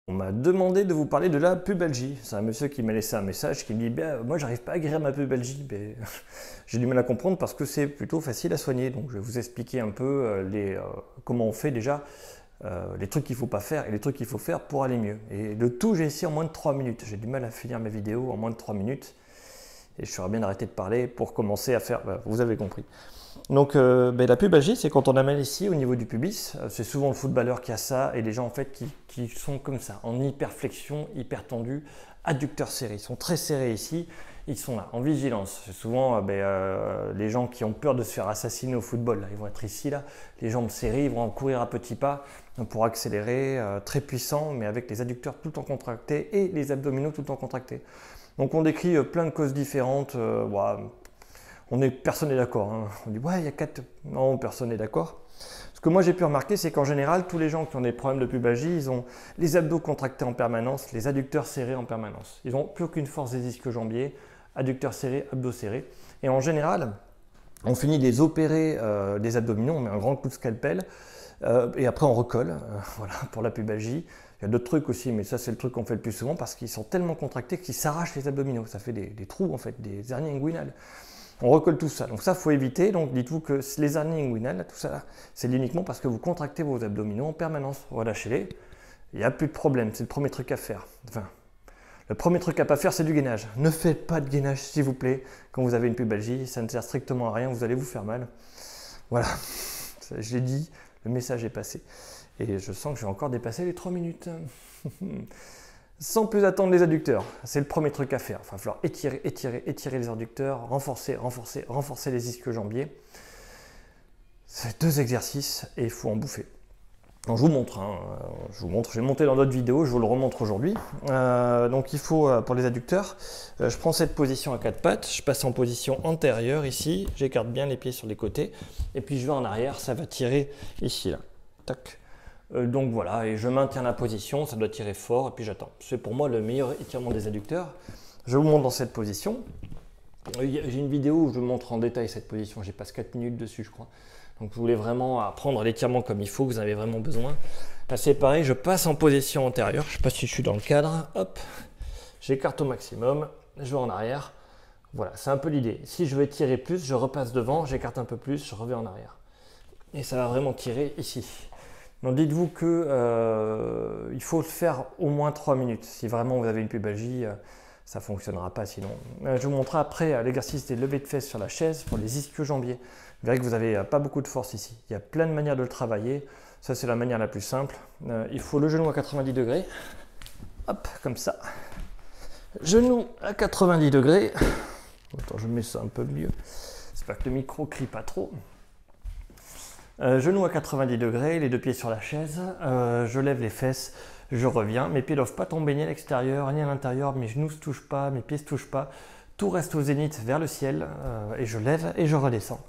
On m'a demandé de vous parler de la pubalgie. C'est un monsieur qui m'a laissé un message qui me dit moi j'arrive pas à guérir ma pubalgie. J'ai du mal à comprendre parce que c'est plutôt facile à soigner. Donc je vais vous expliquer un peu comment on fait déjà, les trucs qu'il ne faut pas faire et les trucs qu'il faut faire pour aller mieux. Et le tout j'ai essayé en moins de 3 minutes. J'ai du mal à finir mes vidéos en moins de 3 minutes. Et je serais bien d'arrêter de parler pour commencer à faire, vous avez compris. Donc la pubalgie, c'est quand on a mal ici au niveau du pubis. C'est souvent le footballeur qui a ça et les gens en fait qui sont comme ça, en hyperflexion, hyper tendu, adducteurs serrés. Ils sont très serrés ici, ils sont là, en vigilance. C'est souvent les gens qui ont peur de se faire assassiner au football. Là. Ils vont être ici, là, les jambes serrées, ils vont courir à petits pas pour accélérer, très puissant, mais avec les adducteurs tout le temps contractés et les abdominaux tout le temps contractés. Donc on décrit plein de causes différentes. Personne n'est d'accord. Hein. On dit ouais, il y a 4. Non, personne n'est d'accord. Ce que moi j'ai pu remarquer, c'est qu'en général, tous les gens qui ont des problèmes de pubalgie, ils ont les abdos contractés en permanence, les adducteurs serrés en permanence. Ils n'ont plus aucune force des ischio-jambiers, adducteurs serrés, abdos serrés. Et en général, on finit de les opérer des abdominaux, on met un grand coup de scalpel, et après on recolle, voilà, pour la pubalgie. Il y a d'autres trucs aussi, mais ça c'est le truc qu'on fait le plus souvent parce qu'ils sont tellement contractés qu'ils s'arrachent les abdominaux. Ça fait des trous en fait, des hernies inguinales. On recolle tout ça. Donc ça, il faut éviter. Donc dites-vous que les hernies inguinales, tout ça, c'est uniquement parce que vous contractez vos abdominaux en permanence. Relâchez-les. Il n'y a plus de problème. C'est le premier truc à faire. Enfin, le premier truc à pas faire, c'est du gainage. Ne faites pas de gainage, s'il vous plaît, quand vous avez une pubalgie. Ça ne sert strictement à rien. Vous allez vous faire mal. Voilà. Je l'ai dit. Le message est passé. Et je sens que je vais encore dépasser les 3 minutes. Sans plus attendre les adducteurs, c'est le premier truc à faire. Il va falloir étirer les adducteurs, renforcer les ischio-jambiers. C'est 2 exercices et il faut en bouffer. Donc, je vous montre, je vais monter dans d'autres vidéos, je vous le remontre aujourd'hui. Donc il faut, pour les adducteurs, je prends cette position à 4 pattes, je passe en position antérieure ici, j'écarte bien les pieds sur les côtés, et puis je vais en arrière, ça va tirer ici, là. Tac. Donc voilà, et je maintiens la position, ça doit tirer fort, et puis j'attends. C'est pour moi le meilleur étirement des adducteurs. Je vous montre dans cette position. J'ai une vidéo où je vous montre en détail cette position, j'y passe 4 minutes dessus je crois. Donc vous voulez vraiment apprendre l'étirement comme il faut, vous en avez vraiment besoin. Là c'est pareil, je passe en position antérieure, je ne sais pas si je suis dans le cadre, hop, j'écarte au maximum, je vais en arrière. Voilà, c'est un peu l'idée. Si je veux tirer plus, je repasse devant, j'écarte un peu plus, je reviens en arrière. Et ça va vraiment tirer ici. Donc dites-vous que il faut le faire au moins 3 minutes. Si vraiment vous avez une pubalgie, ça ne fonctionnera pas sinon. Je vous montrerai après l'exercice des levées de fesses sur la chaise pour les ischio-jambiers. Vous verrez que vous n'avez pas beaucoup de force ici. Il y a plein de manières de le travailler. Ça c'est la manière la plus simple. Il faut le genou à 90 degrés. Hop, comme ça. Genou à 90 degrés. Attends, je mets ça un peu mieux. J'espère que le micro ne crie pas trop. Genou à 90 degrés, les 2 pieds sur la chaise, je lève les fesses, je reviens, mes pieds ne doivent pas tomber ni à l'extérieur ni à l'intérieur, mes genoux ne se touchent pas, mes pieds ne se touchent pas, tout reste au zénith vers le ciel, et je lève et je redescends.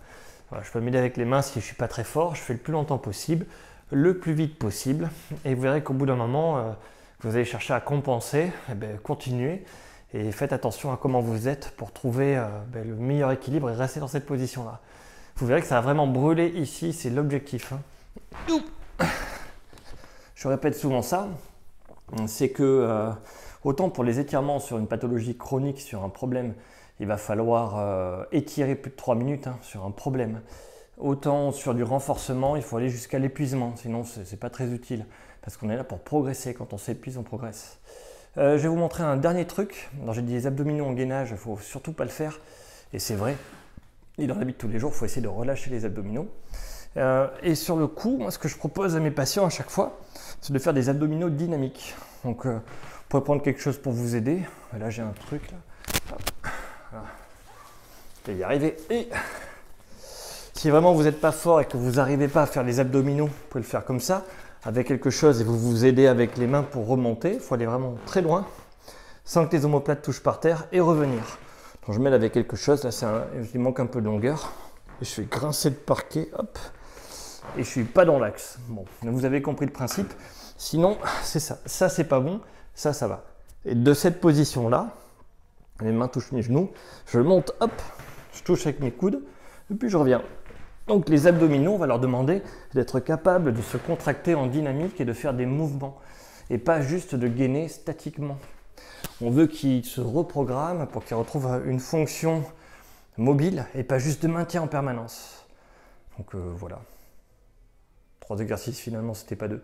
Voilà, je peux m'aider avec les mains si je ne suis pas très fort, je fais le plus longtemps possible, le plus vite possible, et vous verrez qu'au bout d'un moment, vous allez chercher à compenser, continuez, et faites attention à comment vous êtes pour trouver le meilleur équilibre et rester dans cette position-là. Vous verrez que ça va vraiment brûler ici, c'est l'objectif. Je répète souvent ça, c'est que autant pour les étirements sur une pathologie chronique, sur un problème, il va falloir étirer plus de 3 minutes sur un problème. Autant sur du renforcement, il faut aller jusqu'à l'épuisement, sinon ce n'est pas très utile. Parce qu'on est là pour progresser, quand on s'épuise, on progresse. Je vais vous montrer un dernier truc. J'ai dit les abdominaux en gainage, il ne faut surtout pas le faire, et c'est vrai. Et dans la vie de tous les jours, il faut essayer de relâcher les abdominaux. Et sur le coup, moi, ce que je propose à mes patients à chaque fois, c'est de faire des abdominaux dynamiques. Donc, vous pouvez prendre quelque chose pour vous aider. Là, j'ai un truc. Là. Voilà. Je vais y arriver. Et si vraiment vous n'êtes pas fort et que vous n'arrivez pas à faire les abdominaux, vous pouvez le faire comme ça, avec quelque chose, et vous vous aidez avec les mains pour remonter. Il faut aller vraiment très loin, sans que les omoplates touchent par terre, et revenir. Donc je mets avec quelque chose, là il manque un peu de longueur, et je fais grincer le parquet, hop, et je suis pas dans l'axe. Bon, vous avez compris le principe, sinon c'est ça, ça c'est pas bon, ça va. Et de cette position-là, les mains touchent mes genoux, je monte, hop, je touche avec mes coudes, et puis je reviens. Donc les abdominaux, on va leur demander d'être capables de se contracter en dynamique et de faire des mouvements. et pas juste de gainer statiquement. On veut qu'il se reprogramme pour qu'il retrouve une fonction mobile et pas juste de maintien en permanence. Donc voilà. 3 exercices finalement, c'était pas 2.